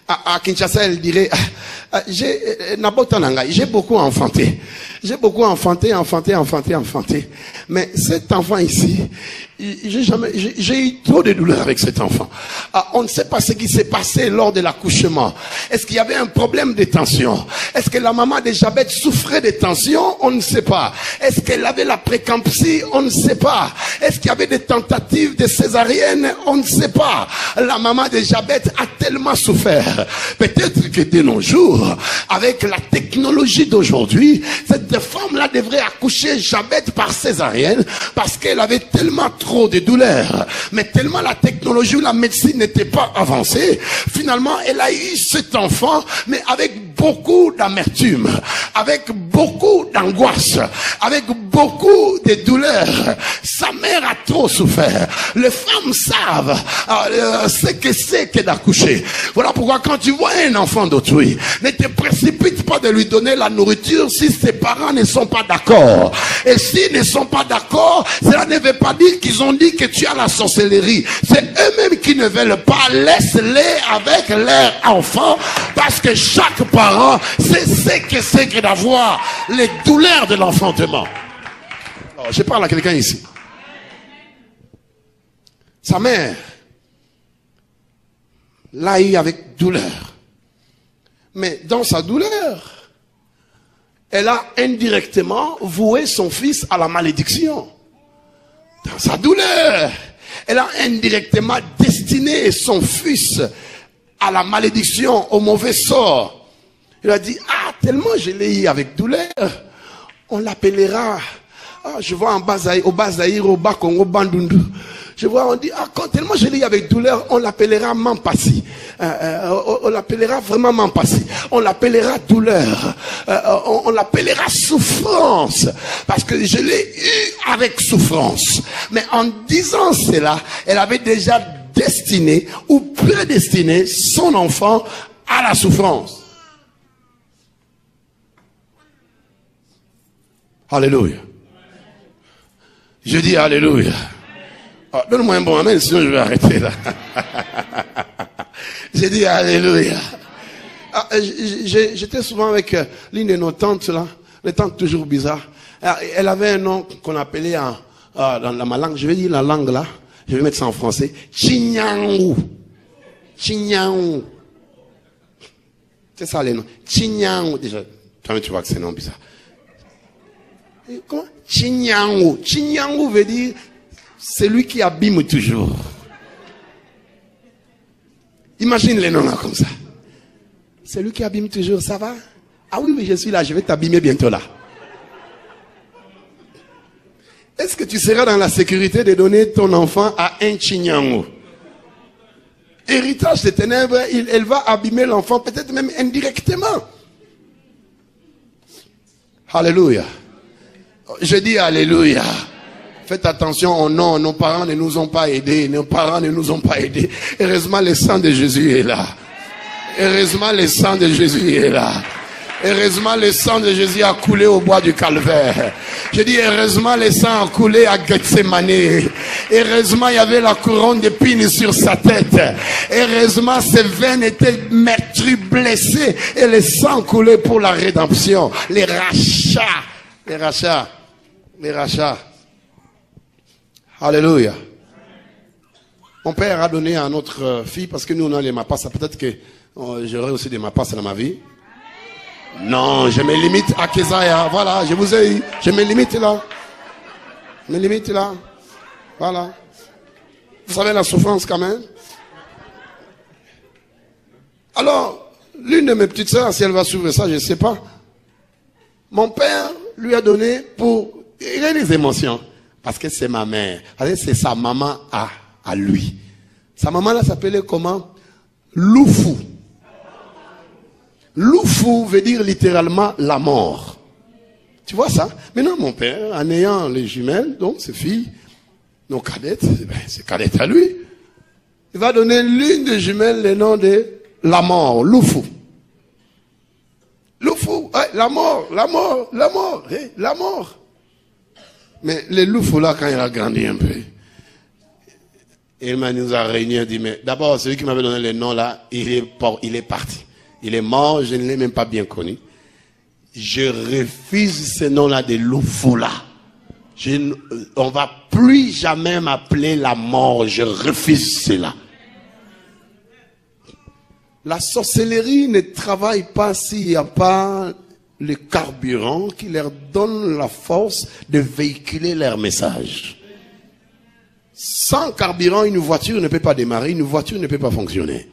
À Kinshasa, elle dirait, j'ai beaucoup enfanté. J'ai beaucoup enfanté. Mais cet enfant ici, j'ai eu trop de douleur avec cet enfant. On ne sait pas ce qui s'est passé lors de l'accouchement. Est-ce qu'il y avait un problème de tension? Est-ce que la maman d'Élisabeth souffrait de tension? On ne sait pas. Est-ce qu'elle avait la préclampsie? On ne sait pas. Est-ce qu'il y avait des tentatives de césarienne? On ne sait pas. La maman d'Élisabeth a tellement souffert. Peut-être que de nos jours, avec la technologie d'aujourd'hui, cette femme-là devrait accoucher Élisabeth par césarienne parce qu'elle avait tellement trop de douleurs. Mais tellement la technologie ou la médecine n'était pas avancée, finalement elle a eu cet enfant, mais avec beaucoup d'amertume, avec beaucoup d'angoisse, avec beaucoup de douleurs. Sa mère a trop souffert. Les femmes savent ce que c'est que d'accoucher. Voilà pourquoi quand tu vois un enfant d'autrui, ne te précipite pas de lui donner la nourriture si ses parents ne sont pas d'accord. Et s'ils ne sont pas d'accord, cela ne veut pas dire qu'ils ont dit que tu as la sorcellerie. C'est eux-mêmes qui ne veulent pas. Laisse-les avec leurs enfants, parce que chaque parent sait ce que c'est que d'avoir les douleurs de l'enfantement. Alors, je parle à quelqu'un ici. Sa mère l'a eu avec douleur. Mais dans sa douleur, elle a indirectement voué son fils à la malédiction. Dans sa douleur, elle a indirectement destiné son fils à la malédiction, au mauvais sort. Il a dit, tellement je l'ai eu avec douleur, on l'appellera, je vois en Bazaïr, au Bazaïr, au Bas-Congo, Bandundu. Je vois, on dit, quand tellement je l'ai eu avec douleur, on l'appellera Mampassi. On l'appellera vraiment Mampassi. On l'appellera douleur. On l'appellera souffrance. Parce que je l'ai eu avec souffrance. Mais en disant cela, elle avait déjà destiné ou prédestiné son enfant à la souffrance. Alléluia. Je dis Alléluia. Donne-moi un bon amen, sinon je vais arrêter là. J'ai dit Alléluia. J'étais souvent avec l'une de nos tantes là, les tantes toujours bizarres. Elle avait un nom qu'on appelait dans ma langue, je vais dire la langue là, je vais mettre ça en français, Chinyangou. Chinyangou. C'est ça les noms. Chinyangou. Déjà, toi tu vois que c'est un nom bizarre. Comment? Chinyangou. Chinyangou veut dire c'est lui qui abîme toujours. Imagine les noms là comme ça. C'est lui qui abîme toujours, ça va? Ah oui, mais je suis là, je vais t'abîmer bientôt là. Est-ce que tu seras dans la sécurité de donner ton enfant à un Chinyangou? Héritage des ténèbres, elle va abîmer l'enfant, peut-être même indirectement. Alléluia. Je dis Alléluia. Faites attention, non, nos parents ne nous ont pas aidés. Nos parents ne nous ont pas aidés. Heureusement, le sang de Jésus est là. Heureusement, le sang de Jésus est là. Heureusement, le sang de Jésus a coulé au bois du calvaire. Je dis, heureusement, le sang a coulé à Gethsemane. Heureusement, il y avait la couronne d'épines sur sa tête. Heureusement, ses veines étaient meurtries, blessées. Et le sang coulait pour la rédemption. Les rachats. Les rachats. Les rachats. Alléluia. Mon père a donné à notre fille, parce que nous on a les mapas, peut-être que j'aurai aussi des mapas dans ma vie. Non, je me limite à Kézaya. Voilà, je vous ai eu. Je me limite là. Je me limite là. Voilà. Vous savez la souffrance quand même. Alors, l'une de mes petites sœurs, si elle va suivre ça, je ne sais pas. Mon père lui a donné pour... Il a des émotions. Parce que c'est ma mère. C'est sa maman à lui. Sa maman là s'appelait comment? Loufou. Loufou veut dire littéralement la mort. Tu vois ça? Maintenant mon père, en ayant les jumelles, donc ses filles, nos cadettes, c'est cadette à lui. Il va donner l'une des jumelles le nom de la mort, Loufou. Loufou, la mort, la mort, la mort, la mort. Mais le Loufou là, quand il a grandi un peu, il nous a réunis et dit, mais d'abord, celui qui m'avait donné le nom là, il est parti. Il est mort, je ne l'ai même pas bien connu. Je refuse ce nom-là de Lufula. On va plus jamais m'appeler la mort. Je refuse cela. La sorcellerie ne travaille pas s'il n'y a pas le carburant qui leur donne la force de véhiculer leur message. Sans carburant, une voiture ne peut pas démarrer, une voiture ne peut pas fonctionner.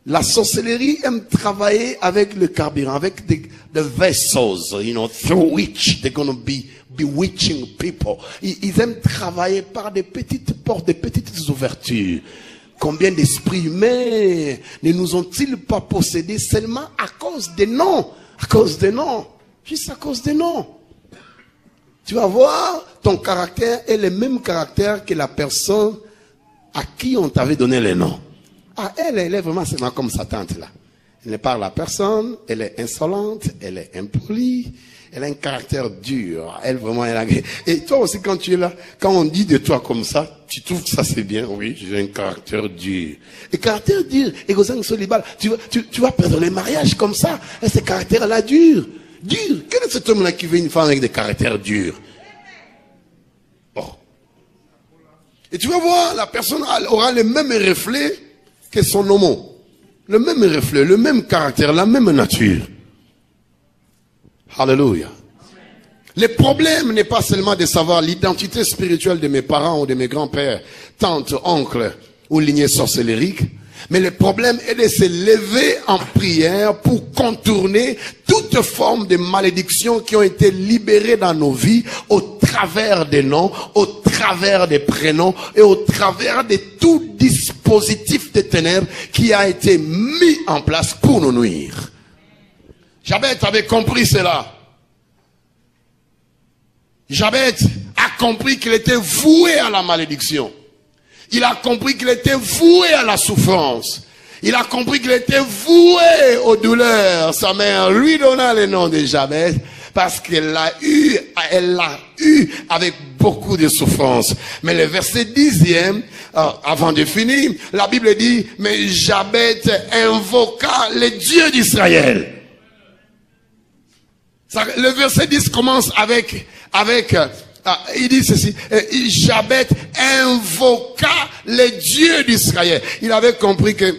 La sorcellerie aime travailler avec le carburant, avec the vessels, through which they're going to be bewitching people. Ils aiment travailler par des petites portes, des petites ouvertures. Combien d'esprits humains ne nous ont-ils pas possédés seulement à cause des noms? À cause des noms. Juste à cause des noms. Tu vas voir, ton caractère est le même caractère que la personne à qui on t'avait donné les noms. Ah, elle est vraiment seulement comme sa tante là. Elle ne parle à personne, elle est insolente, elle est impolie, elle a un caractère dur. Elle vraiment, elle a... Et toi aussi quand tu es là, quand on dit de toi comme ça, tu trouves que ça c'est bien? Oui, j'ai un caractère dur. Et caractère dur, et tu vas perdre les mariages comme ça. Et ce caractère-là dur. Dur. Quel est cet homme-là qui veut une femme avec des caractères durs? Bon. Et tu vas voir, la personne aura le même reflet que son homo. Le même reflet, le même caractère, la même nature. Alléluia. Le problème n'est pas seulement de savoir l'identité spirituelle de mes parents ou de mes grands-pères, tantes, oncles ou lignées sorcellériques, mais le problème est de se lever en prière pour contourner toute forme de malédiction qui ont été libérées dans nos vies au travers des noms, au travers des prénoms et au travers de tout dispositif de ténèbres qui a été mis en place pour nous nuire. Jabez avait compris cela. Jabez a compris qu'il était voué à la malédiction. Il a compris qu'il était voué à la souffrance. Il a compris qu'il était voué aux douleurs. Sa mère lui donna le nom de Jabez parce qu'elle l'a eu avec beaucoup de souffrance. Mais le verset 10e, avant de finir, la Bible dit, mais Jabez invoqua le Dieu d'Israël. Le verset 10 commence avec il dit ceci, Jabez invoqua le Dieu d'Israël. Il avait compris que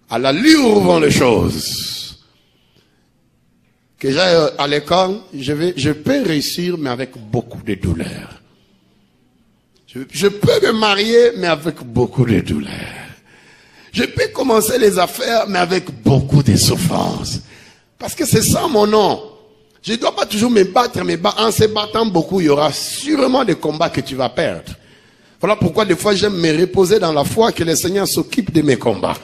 à l'allure vont les choses. Que j'aille à l'école, je peux réussir, mais avec beaucoup de douleur. Je peux me marier, mais avec beaucoup de douleur. Je peux commencer les affaires, mais avec beaucoup de souffrance. Parce que c'est ça mon nom. Je ne dois pas toujours me battre, mais en se battant beaucoup, il y aura sûrement des combats que tu vas perdre. Voilà pourquoi des fois j'aime me reposer dans la foi que le Seigneur s'occupe de mes combats.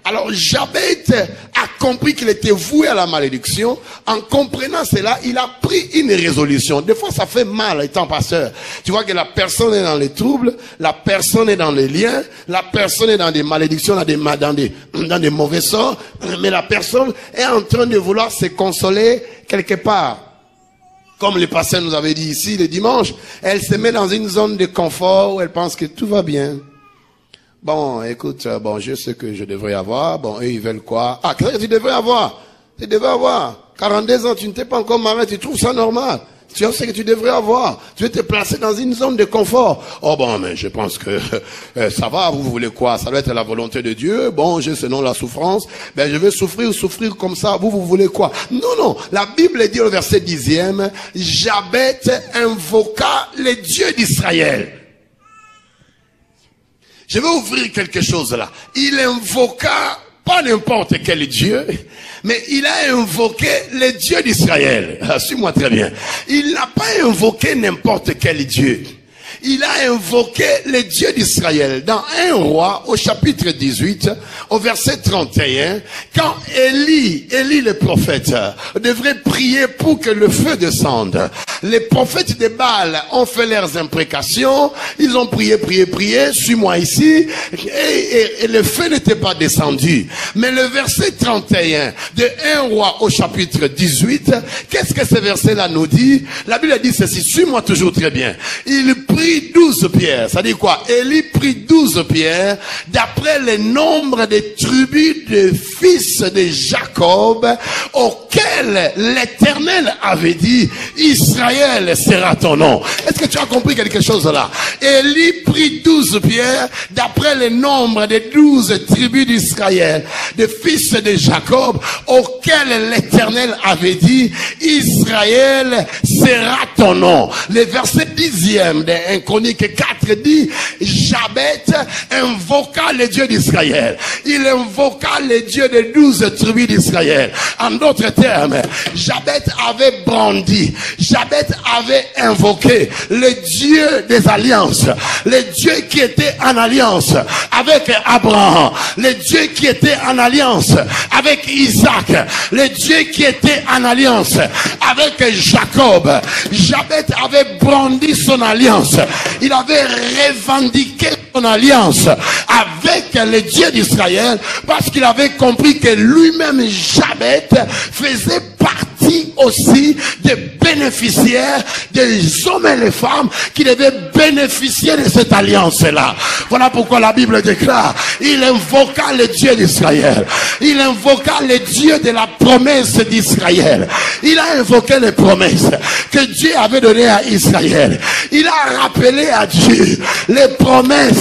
Alors Jabez a compris qu'il était voué à la malédiction. En comprenant cela, il a pris une résolution. Des fois ça fait mal étant pasteur. Tu vois que la personne est dans les troubles, la personne est dans les liens, la personne est dans des malédictions, dans des mauvais sorts, mais la personne est en train de vouloir se consoler quelque part. Comme le pasteur nous avait dit ici le dimanche, elle se met dans une zone de confort où elle pense que tout va bien. Bon, écoute, bon, je sais que je devrais avoir. Bon, eux, ils veulent quoi? Ah, qu'est-ce que tu devrais avoir? Tu devrais avoir. 42 ans, tu ne t'es pas encore marié, tu trouves ça normal. Tu sais ce que tu devrais avoir. Tu veux te placer dans une zone de confort. Oh bon, mais je pense que ça va, vous voulez quoi? Ça doit être la volonté de Dieu. Bon, j'ai selon la souffrance. Ben, je vais souffrir comme ça. Vous voulez quoi? Non, non. La Bible dit au verset 10e, Jabez invoqua le Dieu d'Israël. Je vais ouvrir quelque chose là. Il invoqua pas n'importe quel Dieu, mais il a invoqué le Dieu d'Israël. Suis-moi très bien. Il n'a pas invoqué n'importe quel Dieu. Il a invoqué le Dieu d'Israël. Dans 1 Roi, au chapitre 18, au verset 31, quand Élie le prophète, devrait prier pour que le feu descende, les prophètes de Baal ont fait leurs imprécations, ils ont prié, suis-moi ici, et le feu n'était pas descendu. Mais le verset 31 de 1 Roi au chapitre 18, qu'est-ce que ce verset-là nous dit? La Bible dit ceci, suis-moi toujours très bien. Il prie prit 12 pierres. Ça dit quoi? Élie prit 12 pierres d'après le nombre des tribus des fils de Jacob auxquels l'Éternel avait dit, Israël sera ton nom. Est-ce que tu as compris quelque chose là? Élie prit 12 pierres d'après le nombre des 12 tribus d'Israël, des fils de Jacob auxquels l'Éternel avait dit, Israël sera ton nom. Le verset 10e de 1 Chronique 4 dit, Jabet invoqua le Dieu d'Israël. Il invoqua le Dieu des 12 tribus d'Israël. En d'autres termes, Jabet avait brandi, Jabet avait invoqué le Dieu des alliances, le Dieu qui était en alliance avec Abraham, le Dieu qui était en alliance avec Isaac, le Dieu qui était en alliance avec Jacob. Jabet avait brandi son alliance, il avait revendiqué son alliance avec le Dieu d'Israël parce qu'il avait compris que lui-même Jabet faisait partie aussi des bénéficiaires, des hommes et les femmes qui devaient bénéficier de cette alliance-là. Voilà pourquoi la Bible déclare, il invoqua le Dieu d'Israël, il invoqua le Dieu de la promesse d'Israël, il a invoqué les promesses que Dieu avait données à Israël, il a rappelé à Dieu les promesses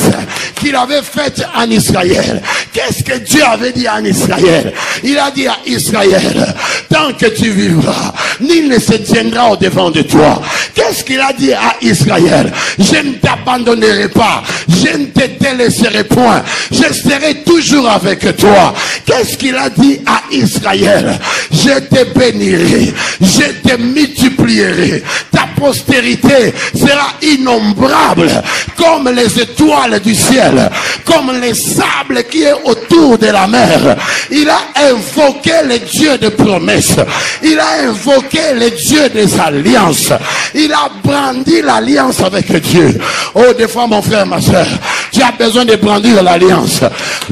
qu'il avait faites en Israël. Qu'est-ce que Dieu avait dit en Israël? Il a dit à Israël, tant que tu vivras, nul ne se tiendra au devant de toi. Qu'est-ce qu'il a dit à Israël? Je ne t'abandonnerai pas, je ne te délaisserai point, je serai toujours avec toi. Qu'est-ce qu'il a dit à Israël? Je te bénirai, je te multiplierai, ta postérité sera innombrable comme les étoiles du ciel, comme les sables qui est autour de la mer. Il a invoqué le Dieu de promesses, il a invoqué le Dieu des alliances, il a brandi l'alliance avec Dieu. Oh, des fois mon frère, ma soeur, tu as besoin de brandir l'alliance.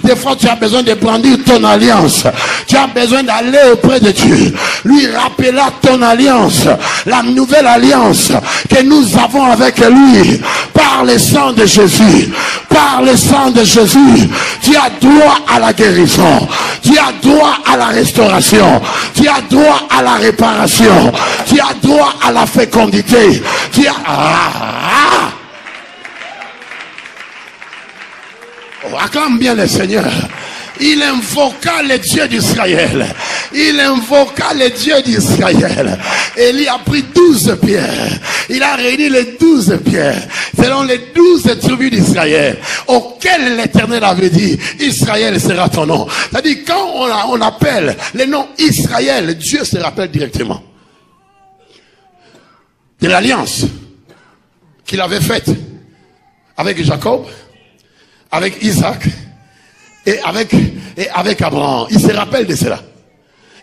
Des fois tu as besoin de brandir ton alliance. Tu as besoin d'aller auprès de Dieu, lui rappeler ton alliance, la nouvelle alliance que nous avons avec lui par le sang de Jésus. Par le sang de Jésus, tu as droit à la guérison, tu as droit à la restauration, tu as droit à la réparation, tu as droit à la fécondité, tu as... Oh, acclame bien le Seigneur. Il invoqua le Dieu d'Israël. Il invoqua le Dieu d'Israël. Élie a pris 12 pierres. Il a réuni les 12 pierres selon les 12 tribus d'Israël auxquelles l'Éternel avait dit, Israël sera ton nom. C'est-à-dire quand on appelle le nom Israël, Dieu se rappelle directement de l'alliance qu'il avait faite avec Jacob, avec Isaac et avec Abraham. Il se rappelle de cela.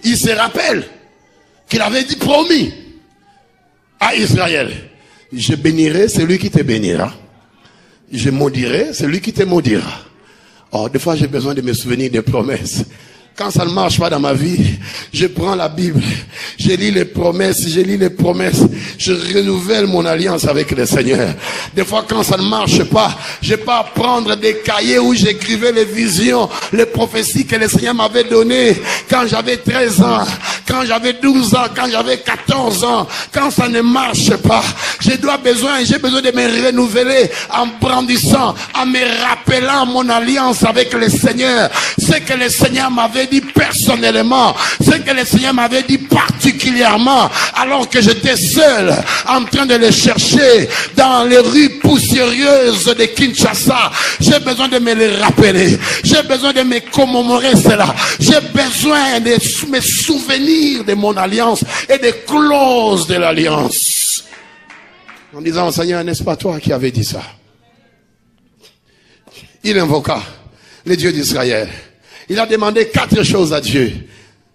Il se rappelle qu'il avait dit, promis à Israël, je bénirai celui qui te bénira, je maudirai celui qui te maudira. Oh, des fois j'ai besoin de me souvenir des promesses. Quand ça ne marche pas dans ma vie, je prends la Bible, je lis les promesses, je renouvelle mon alliance avec le Seigneur. Des fois quand ça ne marche pas, je pars prendre des cahiers où j'écrivais les visions, les prophéties que le Seigneur m'avait données quand j'avais 13 ans, quand j'avais 12 ans, quand j'avais 14 ans. Quand ça ne marche pas, j'ai besoin de me renouveler en brandissant, en me rappelant mon alliance avec le Seigneur. Ce que le Seigneur m'avait dit personnellement, ce que le Seigneur m'avait dit particulièrement alors que j'étais seul en train de le chercher dans les rues poussiéreuses de Kinshasa. J'ai besoin de me le rappeler, j'ai besoin de me commémorer cela, j'ai besoin de me souvenir de mon alliance et des clauses de l'alliance en disant, Seigneur, n'est-ce pas toi qui avais dit ça? Il invoqua le Dieu d'Israël. Il a demandé 4 choses à Dieu.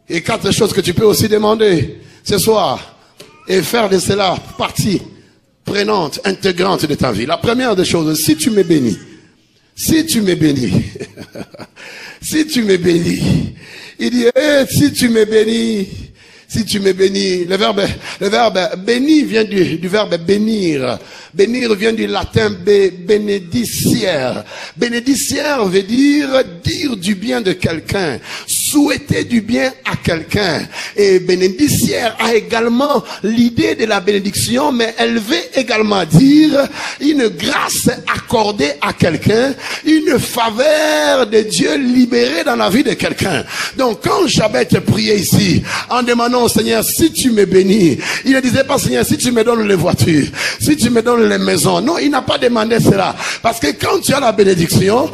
Et 4 choses que tu peux aussi demander ce soir. Et faire de cela partie prenante, intégrante de ta vie. La première des choses, si tu me bénis. Si tu me bénis. Si tu me bénis. Il dit, si tu me bénis, Si tu me bénis, le verbe béni vient du verbe bénir. Bénir vient du latin bénédiciaire. Bénédiciaire veut dire du bien de quelqu'un, souhaiter du bien à quelqu'un. Et bénédiciaire a également l'idée de la bénédiction, mais elle veut également dire une grâce accordée à quelqu'un, une faveur de Dieu libérée dans la vie de quelqu'un. Donc quand Jabez priait ici, en demandant au Seigneur, si tu me bénis, il ne disait pas, Seigneur, si tu me donnes les voitures, si tu me donnes les maisons. Non, il n'a pas demandé cela. Parce que quand tu as la bénédiction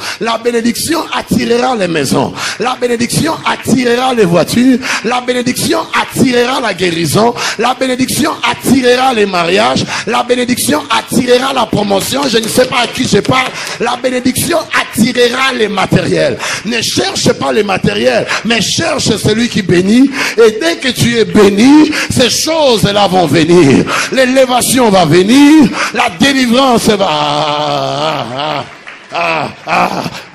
attirera les maisons. La bénédiction attirera les voitures. La bénédiction attirera la guérison. La bénédiction attirera les mariages. La bénédiction attirera la promotion. Je ne sais pas à qui je parle. La bénédiction attirera les matériels. Ne cherche pas les matériels, mais cherche celui qui bénit. Et dès que tu es béni, ces choses-là vont venir. L'élévation va venir. La délivrance va...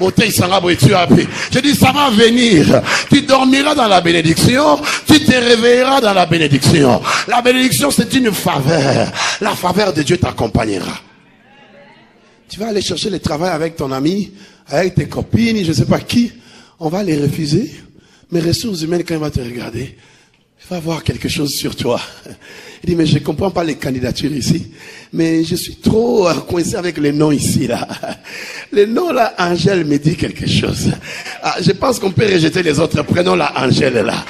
Je dis, ça va venir. Tu dormiras dans la bénédiction, tu te réveilleras dans la bénédiction. La bénédiction, c'est une faveur. La faveur de Dieu t'accompagnera. Tu vas aller chercher le travail avec ton ami, avec tes copines, je ne sais pas qui. On va les refuser. Mais ressources humaines, quand il va te regarder, il va voir quelque chose sur toi. Il dit, mais je ne comprends pas les candidatures ici. Mais je suis trop coincé avec les noms ici, là. Les noms, là, Angèle me dit quelque chose. Je pense qu'on peut rejeter les autres prénoms, là, Angèle, là.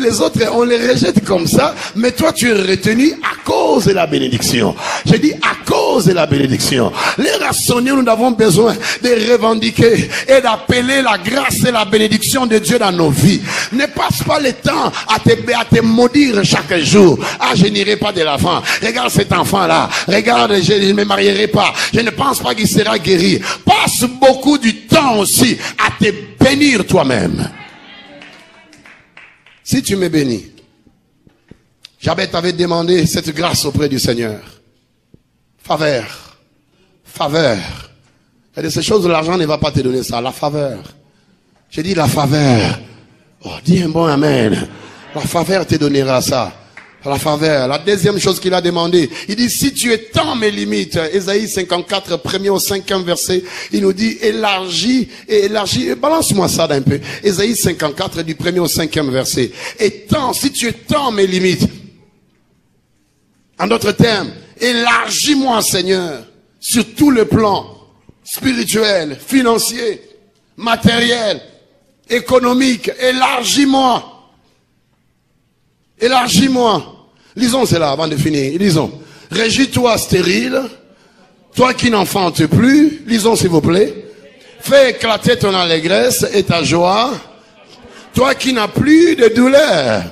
Les autres, on les rejette comme ça. Mais toi, tu es retenu à cause de la bénédiction. Je dis, à cause de la bénédiction. Les rassoniers, nous avons besoin de revendiquer et d'appeler la grâce et la bénédiction de Dieu dans nos vies. Ne passe pas le temps à te maudire chaque jour. Je n'irai pas de l'avant. Regarde cet enfant-là. Regarde, je ne me marierai pas. Je ne pense pas qu'il sera guéri. Passe beaucoup du temps aussi à te bénir toi-même. Si tu me bénis, Jabez t'avait demandé cette grâce auprès du Seigneur. Faveur. Faveur. Et de ces choses, l'argent ne va pas te donner ça. La faveur. J'ai dit la faveur. Oh, dis un bon amen. La faveur te donnera ça. La faveur. La deuxième chose qu'il a demandé, il dit, si tu étends mes limites, Ésaïe 54, 1er au 5e verset, il nous dit, élargis, balance-moi ça d'un peu. Ésaïe 54, du 1er au 5e verset. Étends, si tu étends mes limites. En d'autres termes, élargis-moi, Seigneur, sur tout le plan spirituel, financier, matériel, économique. Élargis-moi. Élargis-moi. Lisons cela avant de finir. Lisons. Régis-toi stérile, toi qui n'enfantes plus. Lisons s'il vous plaît. Fais éclater ton allégresse et ta joie, toi qui n'as plus de douleur.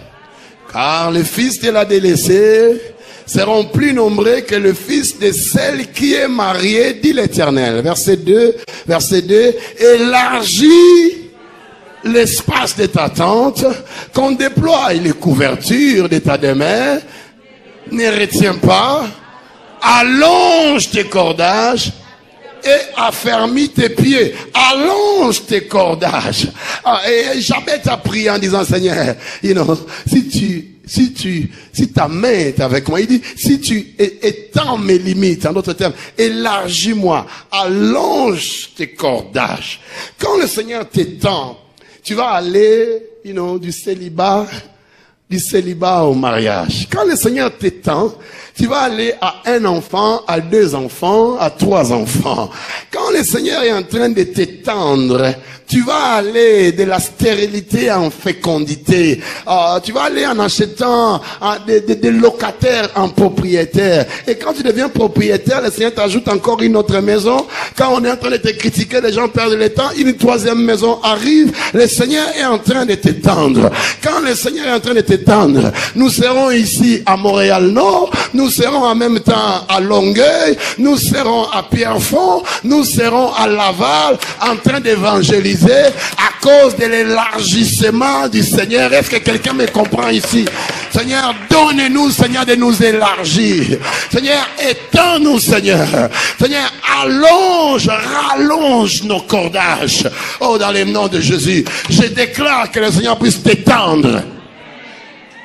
Car les fils de la délaissée seront plus nombreux que le fils de celle qui est mariée, dit l'Éternel. Verset 2. Élargis l'espace de ta tente, qu'on déploie les couvertures de ta demeure, ne retiens pas, allonge tes cordages et affermis tes pieds. Allonge tes cordages. Et Jabez a prié en disant, Seigneur, si ta main est avec moi, il dit, si tu étends mes limites, en d'autres termes, élargis-moi, allonge tes cordages. Quand le Seigneur t'étend, tu vas aller, du célibat au mariage. Quand le Seigneur t'étend, tu vas aller à 1 enfant, à 2 enfants, à 3 enfants. Quand le Seigneur est en train de t'étendre, tu vas aller de la stérilité en fécondité. Tu vas aller en achetant des locataires en propriétaires. Et quand tu deviens propriétaire, le Seigneur t'ajoute encore une autre maison. Quand on est en train de te critiquer, les gens perdent le temps, une 3e maison arrive. Le Seigneur est en train de t'étendre. Quand le Seigneur est en train de t'étendre, nous serons ici à Montréal-Nord, nous serons en même temps à Longueuil, nous serons à Pierrefonds, nous serons à Laval, en train d'évangéliser à cause de l'élargissement du Seigneur. Est-ce que quelqu'un me comprend ici? Seigneur, donne-nous, Seigneur, de nous élargir. Seigneur, étends-nous, Seigneur. Seigneur, rallonge nos cordages. Oh, dans le nom de Jésus, je déclare que le Seigneur puisse t'étendre.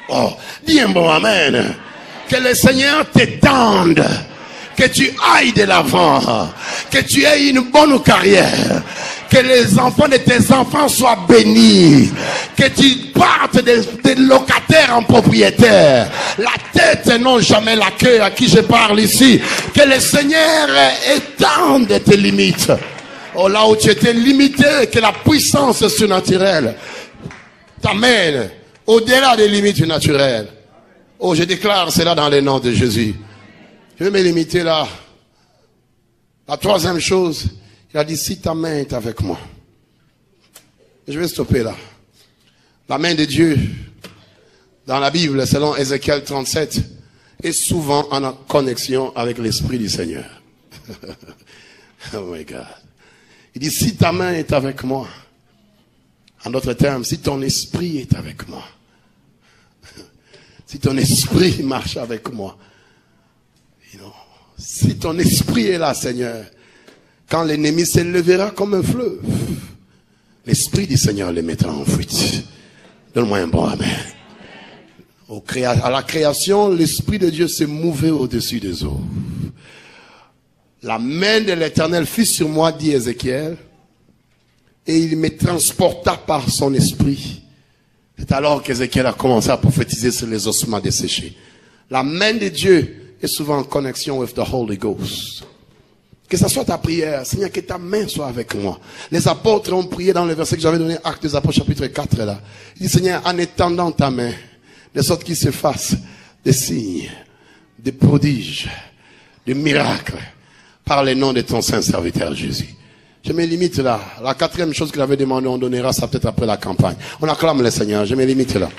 Oh, dis un bon amen. Que le Seigneur t'étende. Que tu ailles de l'avant. Que tu aies une bonne carrière. Que les enfants de tes enfants soient bénis. Que tu partes des locataires en propriétaire. La tête et non jamais la queue à qui je parle ici. Que le Seigneur étende tes limites. Oh, là où tu étais limité, que la puissance surnaturelle t'amène au-delà des limites naturelles. Oh, je déclare cela dans le nom de Jésus. Je vais me limiter là. La troisième chose, il a dit, si ta main est avec moi. Je vais stopper là. La main de Dieu, dans la Bible, selon Ézéchiel 37, est souvent en connexion avec l'Esprit du Seigneur. Oh my God. Il dit, si ta main est avec moi. En d'autres termes, si ton esprit est avec moi. Si ton esprit marche avec moi. Si ton esprit est là, Seigneur, quand l'ennemi s'élèvera comme un fleuve, l'esprit du Seigneur les mettra en fuite. Donne-moi un bon amen. À la création, l'esprit de Dieu s'est mouvé au-dessus des eaux. La main de l'Éternel fut sur moi, dit Ézéchiel, et il me transporta par son esprit. C'est alors qu'Ézéchiel a commencé à prophétiser sur les ossements desséchés. La main de Dieu est souvent en connexion avec the Holy Ghost. Que ce soit ta prière, Seigneur, que ta main soit avec moi. Les apôtres ont prié dans le verset que j'avais donné, Actes des Apôtres, chapitre 4, là. Il dit, Seigneur, en étendant ta main, de sorte qu'il se fasse des signes, des prodiges, des miracles, par le nom de ton saint serviteur Jésus. Je me limite là. La quatrième chose qu'il avait demandé, on donnera ça peut-être après la campagne. On acclame le Seigneur, je me limite là.